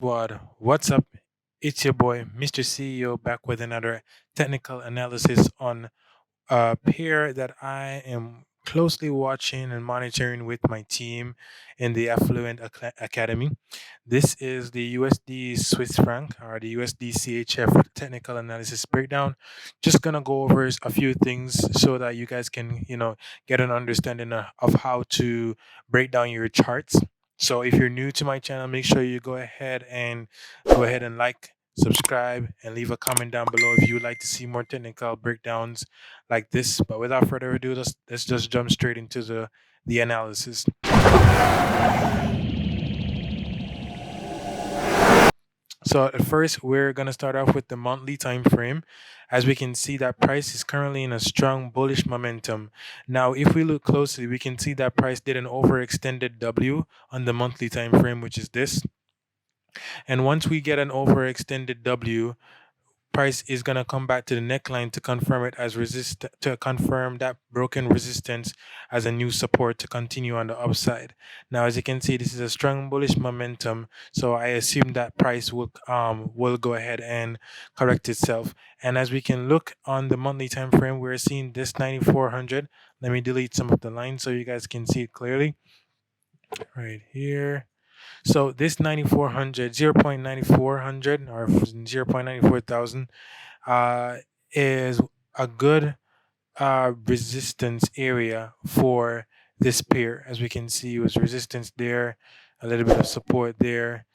What's up? It's your boy, Mr. CEO, back with another technical analysis on a pair that I am closely watching and monitoring with my team in the Affluent Academy. This is the USD Swiss franc or the USD CHF technical analysis breakdown. Just gonna go over a few things so that you guys can, get an understanding of how to break down your charts. So if you're new to my channel, make sure you go ahead and like, subscribe, and leave a comment down below if you would like to see more technical breakdowns like this. But without further ado, let's just jump straight into the analysis. So at first, we're gonna start off with the monthly time frame. As we can see, that price is currently in a strong bullish momentum. Now, if we look closely, we can see that price did an overextended W on the monthly time frame, which is this. And once we get an overextended W, price is going to come back to the neckline to confirm it as to confirm that broken resistance as a new support to continue on the upside. Now, as you can see, this is a strong bullish momentum, so I assume that price will go ahead and correct itself. And as we can look on the monthly time frame, we're seeing this 9400. Let me delete some of the lines so you guys can see it clearly right here. So this 9400, 0.9400 or 0.94 thousand is a good resistance area for this pair. As we can see, it was resistance there, a little bit of support there.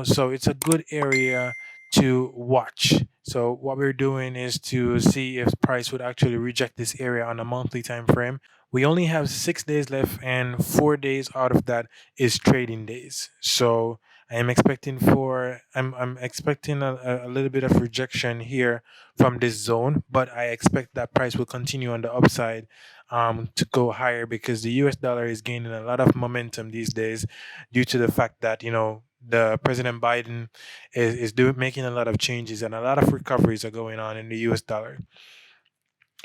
So it's a good area to watch. So what we're doing is to see if price would actually reject this area on a monthly time frame. We only have 6 days left, and 4 days out of that is trading days. So I'm expecting a little bit of rejection here from this zone, but I expect that price will continue on the upside to go higher because the US dollar is gaining a lot of momentum these days due to the fact that, the President Biden is making a lot of changes and a lot of recoveries are going on in the US dollar.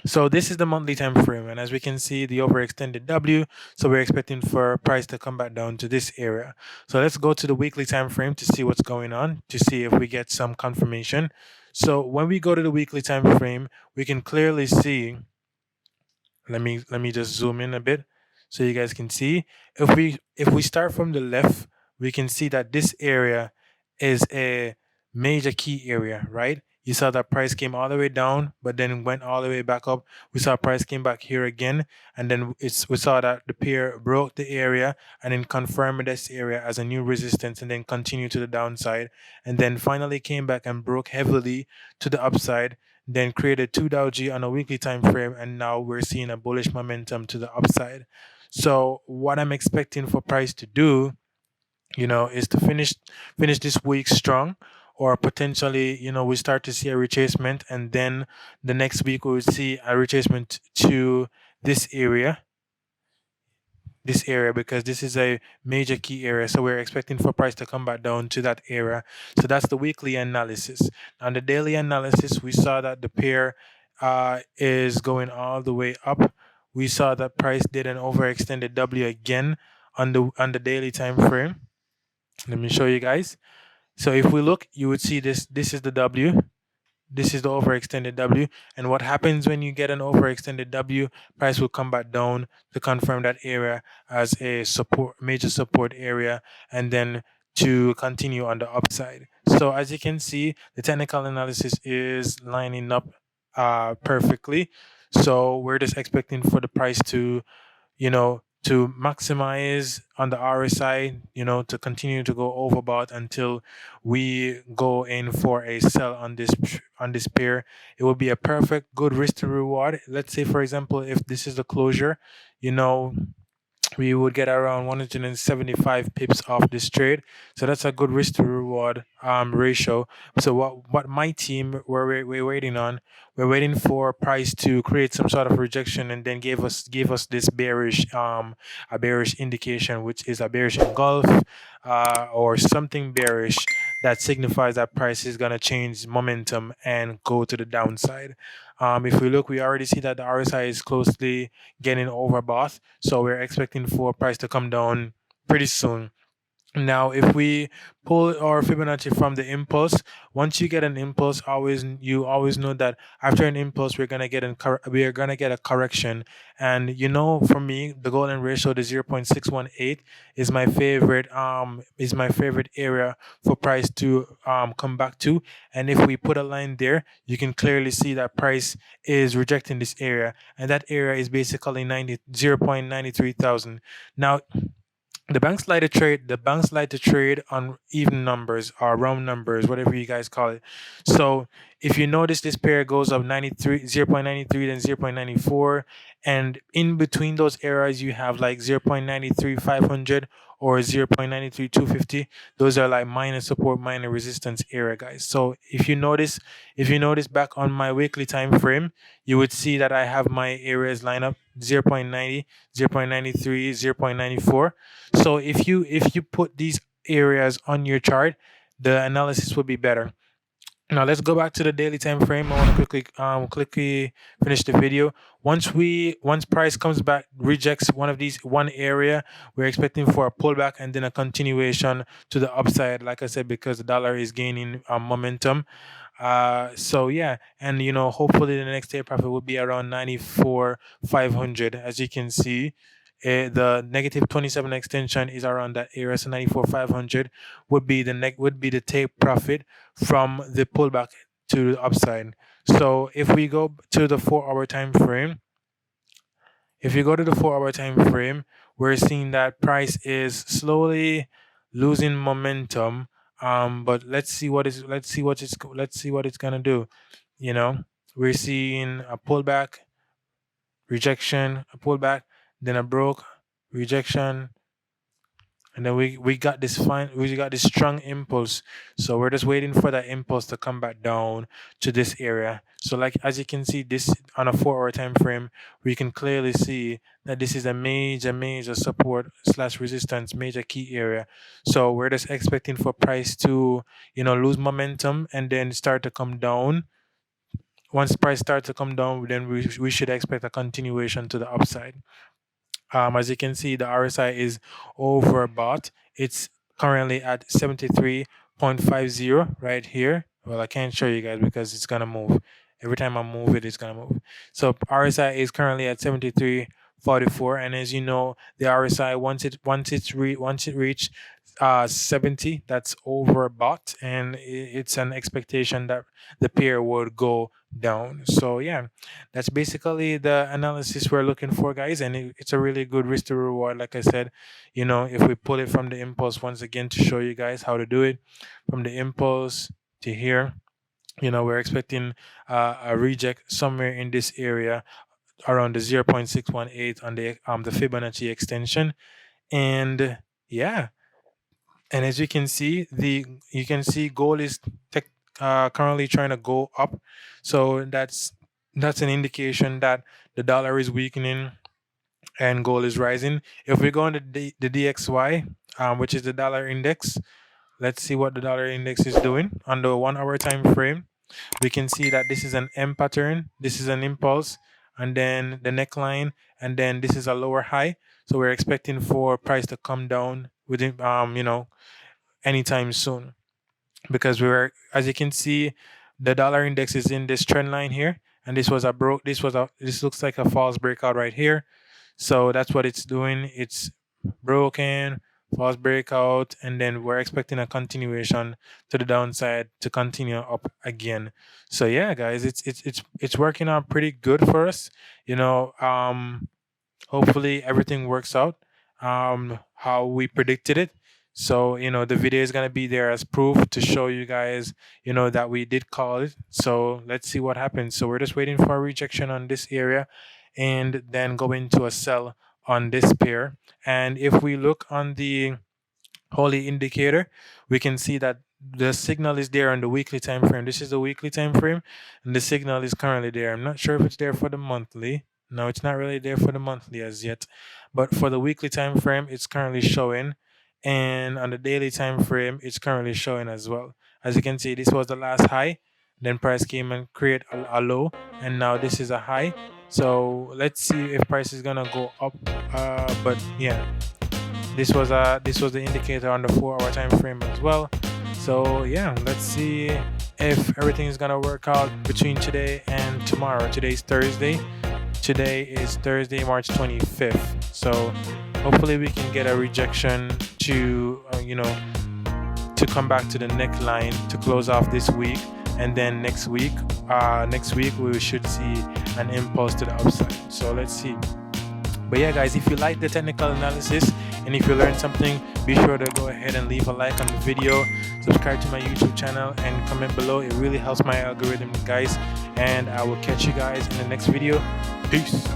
So this is the monthly time frame, and as we can see, the overextended W. So we're expecting for price to come back down to this area. So let's go to the weekly time frame to see what's going on, to see if we get some confirmation. So when we go to the weekly time frame, we can clearly see. Let me just zoom in a bit so you guys can see. If we start from the left, we can see that this area is a major key area, right? You saw that price came all the way down, but then went all the way back up. We saw price came back here again, and then we saw that the pair broke the area and then confirmed this area as a new resistance, and then continued to the downside, and then finally came back and broke heavily to the upside, then created two Dow G on a weekly time frame, and now we're seeing a bullish momentum to the upside. So what I'm expecting for price to do, is to finish this week strong, or potentially, we start to see a retracement, and then the next week we will see a retracement to this area because this is a major key area. So we're expecting for price to come back down to that area. So that's the weekly analysis. On the daily analysis, we saw that the pair is going all the way up. We saw that price did an overextended W again on the daily time frame. Let me show you guys. So if we look, you would see this is the W. This is the overextended W. And what happens when you get an overextended W, price will come back down to confirm that area as a major support area, and then to continue on the upside. So as you can see, the technical analysis is lining up perfectly. So we're just expecting for the price to maximize on the RSI, to continue to go overbought until we go in for a sell on this pair. It will be a perfect good risk to reward. Let's say, for example, if this is the closure, you know, we would get around 175 pips off this trade. So that's a good risk to reward ratio. So what my team we're waiting on, we're waiting for price to create some sort of rejection and then give us this bearish a bearish indication, which is a bearish engulf or something bearish that signifies that price is going to change momentum and go to the downside. If we look, we already see that the RSI is closely getting overbought, so we're expecting for price to come down pretty soon. Now, if we pull our Fibonacci from the impulse, once you get an impulse, you always know that after an impulse, we are gonna get a correction. And for me, the golden ratio, the 0.618, is my favorite area for price to come back to. And if we put a line there, you can clearly see that price is rejecting this area, and that area is basically 0.93 thousand. Now, the banks like to trade on even numbers or round numbers, whatever you guys call it. So if you notice, this pair goes up 0.93, then 0.94, and in between those areas you have like 0.93 500 or 0.93 250. Those are like minor support, minor resistance area, guys. So if you notice back on my weekly time frame, you would see that I have my areas line up 0.90, 0.93, 0.94. So if you put these areas on your chart, the analysis would be better. Now let's go back to the daily time frame. I want to quickly finish the video. Once price comes back, rejects one area, we're expecting for a pullback and then a continuation to the upside. Like I said, because the dollar is gaining momentum. So yeah, and hopefully the next day profit will be around 94 500. As you can see, the negative 27 extension is around that area. So 94 500 would be the take profit from the pullback to the upside. So if you go to the 4 hour time frame, we're seeing that price is slowly losing momentum. But let's see what it's gonna do. You know, we're seeing a pullback, rejection, a pullback, then a broke, rejection, and then we got this strong impulse. So we're just waiting for that impulse to come back down to this area. So like as you can see, this on a 4 hour time frame, we can clearly see that this is a major support slash resistance, major key area. So we're just expecting for price to lose momentum and then start to come down. Once price starts to come down, then we should expect a continuation to the upside. As you can see, the RSI is overbought. It's currently at 73.50 right here. Well, I can't show you guys because it's gonna move. Every time I move it, it's gonna move. So RSI is currently at 73.44, and as you know, the RSI once it reach 70, that's overbought, and it's an expectation that the pair would go down. So yeah, that's basically the analysis we're looking for, guys, and it's a really good risk to reward. Like I said, if we pull it from the impulse once again to show you guys how to do it from the impulse to here, we're expecting a reject somewhere in this area around the 0.618 on the Fibonacci extension. And yeah, and as you can see gold is currently trying to go up. So that's an indication that the dollar is weakening and gold is rising. If we go on the DXY, which is the dollar index, let's see what the dollar index is doing on the 1 hour time frame. We can see that this is an M pattern, this is an impulse, and then the neckline, and then this is a lower high. So we're expecting for price to come down within anytime soon, because as you can see, the dollar index is in this trend line here, and this looks like a false breakout right here. So that's what it's doing. It's broken, false breakout, and then we're expecting a continuation to the downside to continue up again. So yeah, guys, it's working out pretty good for us. Hopefully everything works out how we predicted it. So the video is going to be there as proof to show you guys that we did call it. So let's see what happens. So we're just waiting for a rejection on this area and then go into a sell on this pair. And if we look on the holy indicator, we can see that the signal is there on the weekly time frame. This is the weekly time frame, and the signal is currently there. I'm not sure if it's there for the monthly. No, it's not really there for the monthly as yet, but for the weekly time frame, it's currently showing, and on the daily time frame, it's currently showing as well. As you can see, this was the last high, then price came and create a low, and now this is a high. So let's see if price is gonna go up. But yeah, This was the indicator on the 4-hour time frame as well. So yeah, let's see if everything is gonna work out between today and tomorrow. Today's Thursday. Today is Thursday, March 25th. So hopefully we can get a rejection to to come back to the neckline to close off this week, and then next week we should see an impulse to the upside. So let's see. But yeah, guys, if you like the technical analysis and if you learned something, be sure to go ahead and leave a like on the video, subscribe to my YouTube channel, and comment below. It really helps my algorithm, guys. And I will catch you guys in the next video. Peace.